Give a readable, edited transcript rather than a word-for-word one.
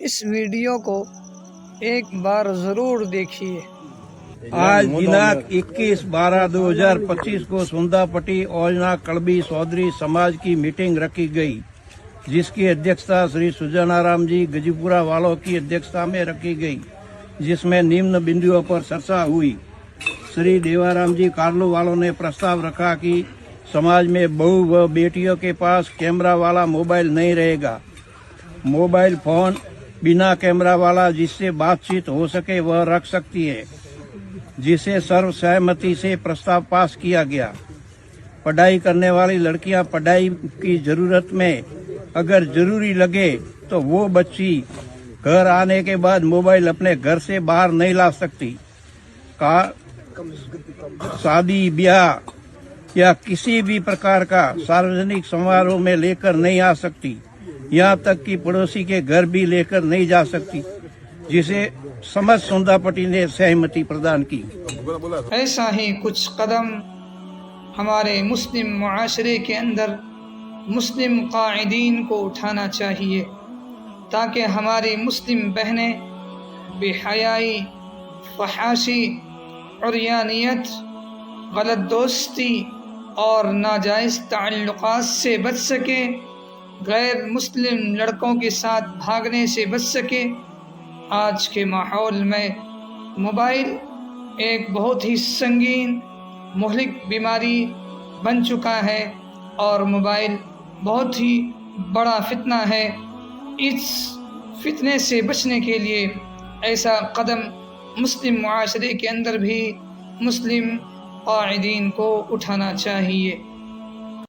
इस वीडियो को एक बार ज़रूर देखिए। आज दिनांक 21/12/2025 को सुंदापट्टी औजना कड़बी चौधरी समाज की मीटिंग रखी गई, जिसकी अध्यक्षता श्री सुजानाराम जी गजीपुरा वालों की अध्यक्षता में रखी गई, जिसमें निम्न बिंदुओं पर चर्चा हुई। श्री देवाराम जी कार्लो वालों ने प्रस्ताव रखा कि समाज में बहू व बेटियों के पास कैमरा वाला मोबाइल नहीं रहेगा। मोबाइल फोन बिना कैमरा वाला जिससे बातचीत हो सके वह रख सकती है, जिसे सर्वसहमति से प्रस्ताव पास किया गया। पढ़ाई करने वाली लड़कियां पढ़ाई की जरूरत में अगर जरूरी लगे तो वो बच्ची घर आने के बाद मोबाइल अपने घर से बाहर नहीं ला सकती। शादी ब्याह या किसी भी प्रकार का सार्वजनिक समारोह में लेकर नहीं आ सकती। यहाँ तक कि पड़ोसी के घर भी लेकर नहीं जा सकती, जिसे समझ सुंदापट्टी ने सहमति प्रदान की। ऐसा ही कुछ कदम हमारे मुस्लिम मुआशरे के अंदर मुस्लिम कायदीन को उठाना चाहिए, ताकि हमारी मुस्लिम बहनें बेहयाई, फहाशी, उर्यानियत, गलत दोस्ती और नाजायज़ ताल्लुकात से बच सके, गैर मुस्लिम लड़कों के साथ भागने से बच सके। आज के माहौल में मोबाइल एक बहुत ही संगीन मुहलिक बीमारी बन चुका है और मोबाइल बहुत ही बड़ा फितना है। इस फितने से बचने के लिए ऐसा कदम मुस्लिम मुआशरे के अंदर भी मुस्लिम कायदीन को उठाना चाहिए।